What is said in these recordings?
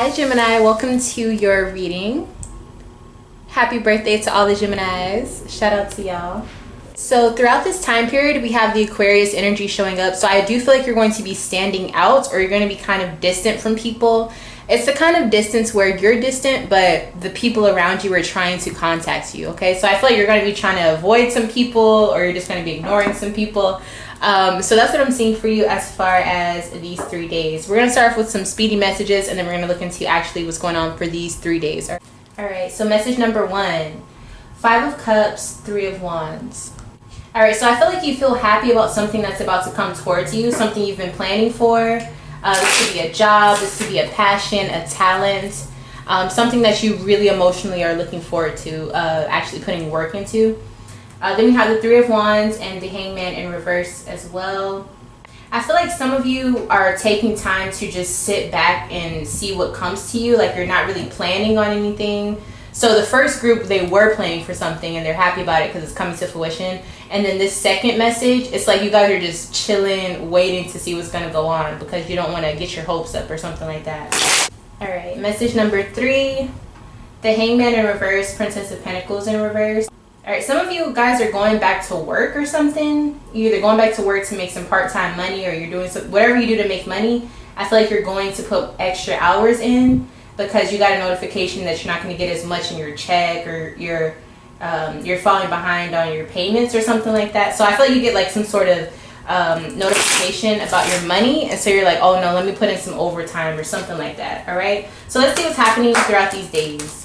Hi Gemini, welcome to your reading. Happy birthday to all the Geminis. Shout out to y'all. So throughout this time period, we have the Aquarius energy showing up. So I do feel like you're going to be standing out, or you're going to be kind of distant from people. It's the kind of distance where you're distant, but the people around you are trying to contact you, okay? So I feel like you're going to be trying to avoid some people, or you're just going to be ignoring some people. So that's what I'm seeing for you as far as these 3 days. We're going to start off with some speedy messages, and then we're going to look into actually what's going on for these 3 days. All right, so message number 1, 5 of Cups, 3 of Wands. All right, so I feel like you feel happy about something that's about to come towards you, something you've been planning for. This could be a job, this could be a passion, a talent, something that you really emotionally are looking forward to actually putting work into. Then we have the 3 of Wands and the Hangman in reverse as well. I feel like some of you are taking time to just sit back and see what comes to you, like you're not really planning on anything. So the first group, they were planning for something and they're happy about it because it's coming to fruition. And then this second message, it's like you guys are just chilling, waiting to see what's going to go on because you don't want to get your hopes up or something like that. All right, message number 3, the Hangman in reverse, Princess of Pentacles in reverse. All right, some of you guys are going back to work or something. You're either going back to work to make some part-time money, or you're doing whatever you do to make money. I feel like you're going to put extra hours in because you got a notification that you're not going to get as much in your check, or you're falling behind on your payments or something like that. So I feel like you get like some sort of notification about your money, and so you're like, oh no, let me put in some overtime or something like that. All right, so let's see what's happening throughout these days.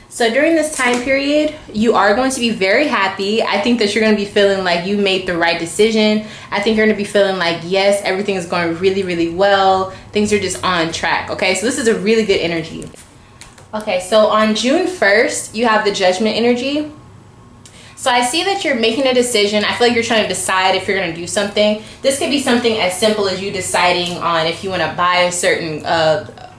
So during this time period, you are going to be very happy. I think that you're going to be feeling like you made the right decision. I think you're going to be feeling like, yes, everything is going really, really well. Things are just on track, okay? So this is a really good energy. Okay, so on June 1st, you have the Judgment energy. So I see that you're making a decision. I feel like you're trying to decide if you're going to do something. This could be something as simple as you deciding on if you want to buy a certain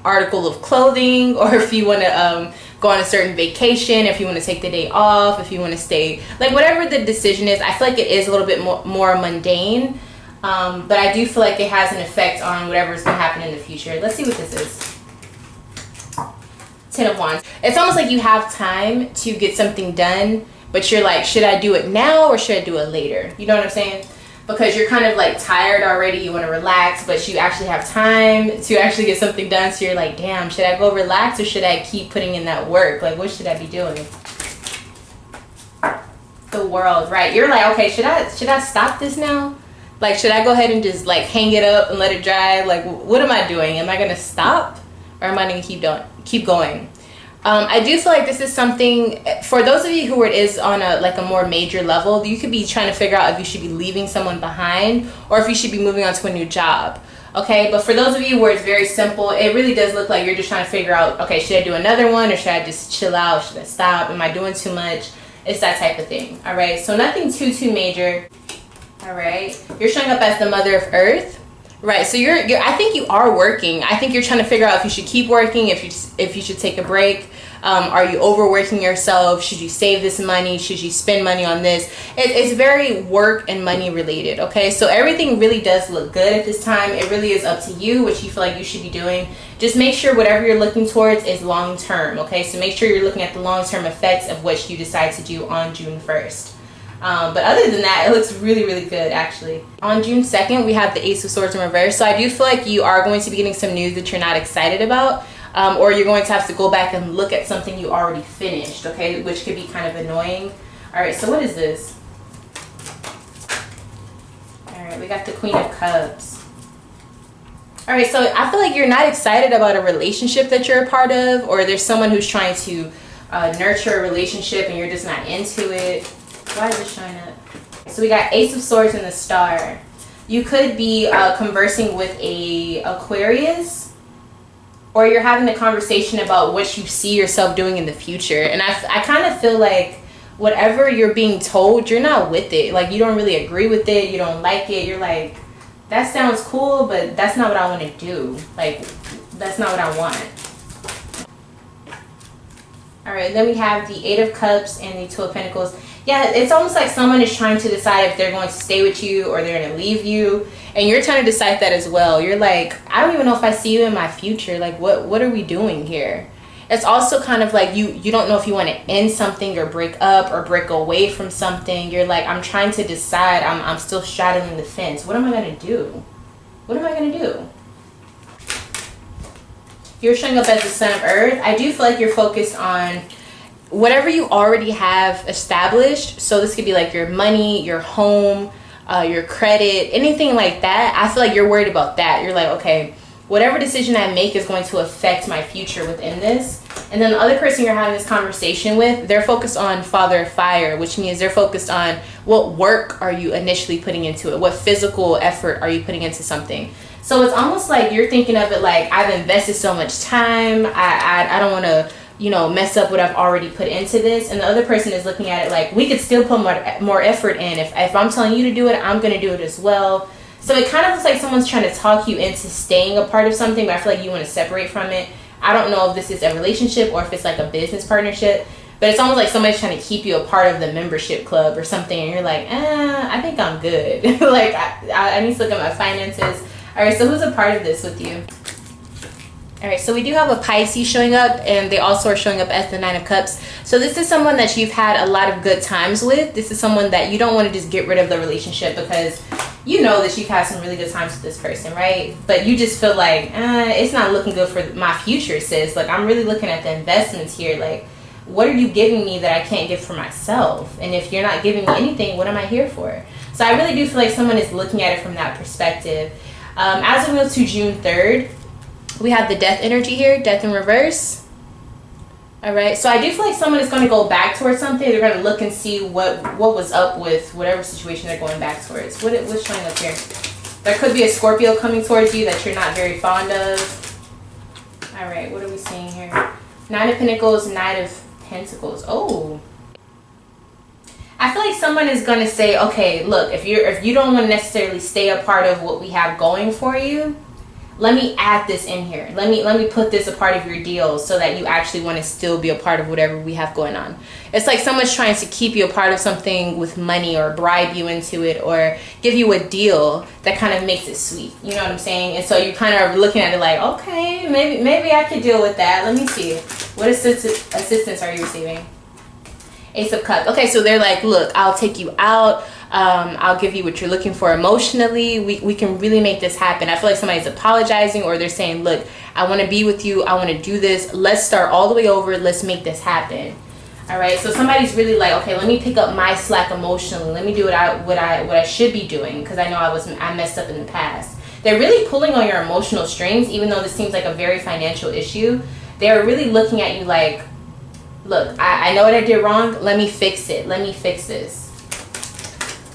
article of clothing, or if you want to go on a certain vacation, if you want to take the day off, if you want to stay, like whatever the decision is. I feel like it is a little bit more mundane, but I do feel like it has an effect on whatever is going to happen in the future. Let's see what this is. 10 of Wands. It's almost like you have time to get something done, but you're like, should I do it now or should I do it later? You know what I'm saying? Because you're kind of like tired already, you want to relax, but you actually have time to actually get something done. So you're like, damn, should I go relax or should I keep putting in that work? Like, what should I be doing? The World, right? You're like, okay, should I stop this now? Like, should I go ahead and just like hang it up and let it dry? Like, what am I doing? Am I gonna stop, or am I gonna keep going? I do feel like this is something for those of you who it is on a more major level. You could be trying to figure out if you should be leaving someone behind or if you should be moving on to a new job. Okay, but for those of you where it's very simple, it really does look like you're just trying to figure out, okay, should I do another one or should I just chill out? Should I stop? Am I doing too much? It's that type of thing. All right, so nothing too major. All right, you're showing up as the Mother of Earth. Right, so you're I think you are working. I think you're trying to figure out if you should keep working, if you should take a break. Are you overworking yourself? Should you save this money? Should you spend money on this? It's very work and money related, okay? So everything really does look good at this time. It really is up to you what you feel like you should be doing. Just make sure whatever you're looking towards is long term, okay? So make sure you're looking at the long term effects of what you decide to do on June 1st. But other than that, it looks really, really good, actually. On June 2nd, we have the Ace of Swords in reverse. So I do feel like you are going to be getting some news that you're not excited about, or you're going to have to go back and look at something you already finished, okay, which could be kind of annoying. All right, so what is this? All right, we got the Queen of Cups. All right, so I feel like you're not excited about a relationship that you're a part of, or there's someone who's trying to nurture a relationship and you're just not into it. Why is it showing up? So we got Ace of Swords and the Star. You could be conversing with a Aquarius, or you're having a conversation about what you see yourself doing in the future. And I kind of feel like whatever you're being told, you're not with it. Like, you don't really agree with it. You don't like it. You're like, that sounds cool, but that's not what I want to do. Like, that's not what I want. All right, then we have the Eight of Cups and the Two of Pentacles. Yeah, it's almost like someone is trying to decide if they're going to stay with you or they're going to leave you. And you're trying to decide that as well. You're like, I don't even know if I see you in my future. Like, what are we doing here? It's also kind of like you don't know if you want to end something or break up or break away from something. You're like, I'm trying to decide. I'm still straddling the fence. What am I going to do? What am I going to do? You're showing up as the Son of Earth. I do feel like you're focused on whatever you already have established. So this could be like your money, your home, your credit, anything like that. I feel like you're worried about that. You're like, okay, whatever decision I make is going to affect my future within this. And then the other person you're having this conversation with, they're focused on Father of Fire, which means they're focused on what work are you initially putting into it? What physical effort are you putting into something? So it's almost like you're thinking of it like, I've invested so much time. I don't want to, mess up what I've already put into this. And the other person is looking at it like, we could still put more effort in. If I'm telling you to do it, I'm going to do it as well. So it kind of looks like someone's trying to talk you into staying a part of something, but I feel like you want to separate from it. I don't know if this is a relationship or if it's like a business partnership, but it's almost like somebody's trying to keep you a part of the membership club or something. And you're like, I think I'm good. Like, I need to look at my finances. All right, so who's a part of this with you? All right, so we do have a Pisces showing up, and they also are showing up as the Nine of Cups. So this is someone that you've had a lot of good times with. This is someone that you don't want to just get rid of the relationship because you know that you've had some really good times with this person, right? But you just feel like, it's not looking good for my future, sis. Like, I'm really looking at the investments here. Like, what are you giving me that I can't give for myself? And if you're not giving me anything, what am I here for? So I really do feel like someone is looking at it from that perspective. As we go to June 3rd, we have the death energy here, death in reverse. All right, so I do feel like someone is going to go back towards something. They're going to look and see what was up with whatever situation they're going back towards. What's showing up here? There could be a Scorpio coming towards you that you're not very fond of. All right, what are we seeing here? Nine of Pentacles, Knight of Pentacles. Oh. I feel like someone is going to say, okay, look, if you don't want to necessarily stay a part of what we have going for you, let me add this in here. Let me put this a part of your deal so that you actually want to still be a part of whatever we have going on. It's like someone's trying to keep you a part of something with money or bribe you into it or give you a deal that kind of makes it sweet. You know what I'm saying? And so you kind of are looking at it like, okay, maybe I could deal with that. Let me see. What assistance are you receiving? Ace of Cups. Okay, so they're like, look, I'll take you out. I'll give you what you're looking for emotionally. We can really make this happen. I feel like somebody's apologizing or they're saying, look, I want to be with you. I want to do this. Let's start all the way over. Let's make this happen. All right. So somebody's really like, okay, let me pick up my slack emotionally. Let me do what I should be doing because I know I messed up in the past. They're really pulling on your emotional strings, even though this seems like a very financial issue. They're really looking at you like, look, I know what I did wrong. Let me fix it. Let me fix this.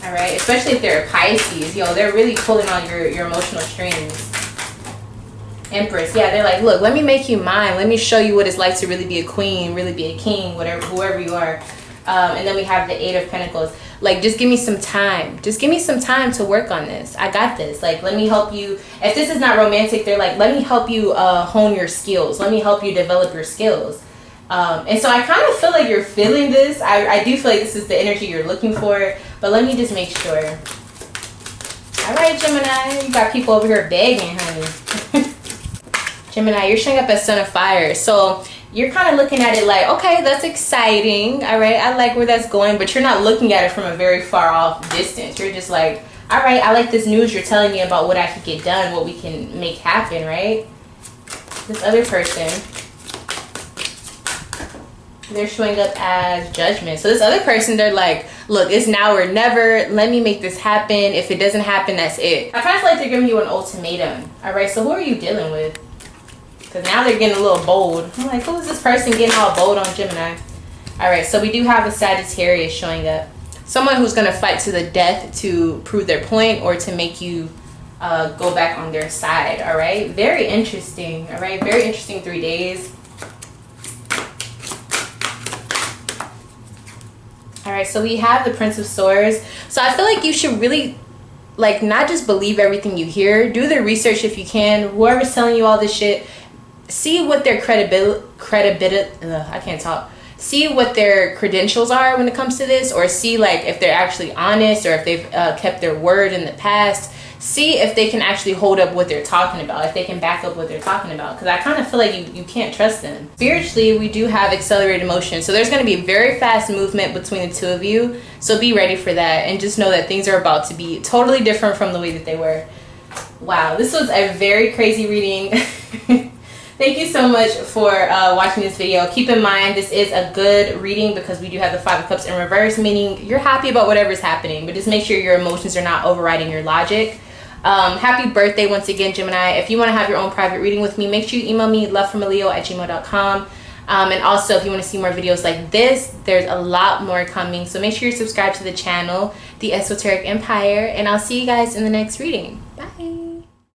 All right, especially if they're a Pisces, they're really pulling on your emotional strings. Empress, yeah, they're like, look, let me make you mine. Let me show you what it's like to really be a queen, really be a king, whoever you are. And then we have the Eight of Pentacles. Like, just give me some time. Just give me some time to work on this. I got this. Like, let me help you. If this is not romantic, they're like, let me help you hone your skills. Let me help you develop your skills. And so I kind of feel like you're feeling this. I do feel like this is the energy you're looking for. But let me just make sure. All right, Gemini. You got people over here begging, honey. Gemini, you're showing up as Son of Fire. So you're kind of looking at it like, okay, that's exciting. All right, I like where that's going. But you're not looking at it from a very far off distance. You're just like, all right, I like this news you're telling me about what I could get done, what we can make happen, right? This other person, they're showing up as Judgment. So this other person, they're like, look, it's now or never. Let me make this happen. If it doesn't happen, that's it. I kind of feel like they're giving you an ultimatum. All right, so who are you dealing with? Because now they're getting a little bold. I'm like, who is this person getting all bold on Gemini? All right, so we do have a Sagittarius showing up. Someone who's going to fight to the death to prove their point or to make you go back on their side. All right, very interesting. All right, very interesting 3 days. All right, so we have the Prince of Swords. So I feel like you should really, like, not just believe everything you hear. Do the research if you can. Whoever's telling you all this shit, see what their credibility, I can't talk. see what their credentials are when it comes to this, or see like if they're actually honest, or if they've kept their word in the past. See if they can actually hold up what they're talking about, if they can back up what they're talking about, because I kind of feel like you can't trust them. Spiritually, we do have accelerated motion, so there's going to be a very fast movement between the two of you, so be ready for that, and just know that things are about to be totally different from the way that they were. Wow, this was a very crazy reading. Thank you so much for watching this video. Keep in mind, this is a good reading because we do have the Five of Cups in reverse, meaning you're happy about whatever's happening, but just make sure your emotions are not overriding your logic. Happy birthday once again, Gemini. If you want to have your own private reading with me, make sure you email me lovefromaleo@gmail.com. And also, if you want to see more videos like this, there's a lot more coming, so make sure you subscribe to the channel, The Esoteric Empire, and I'll see you guys in the next reading. Bye.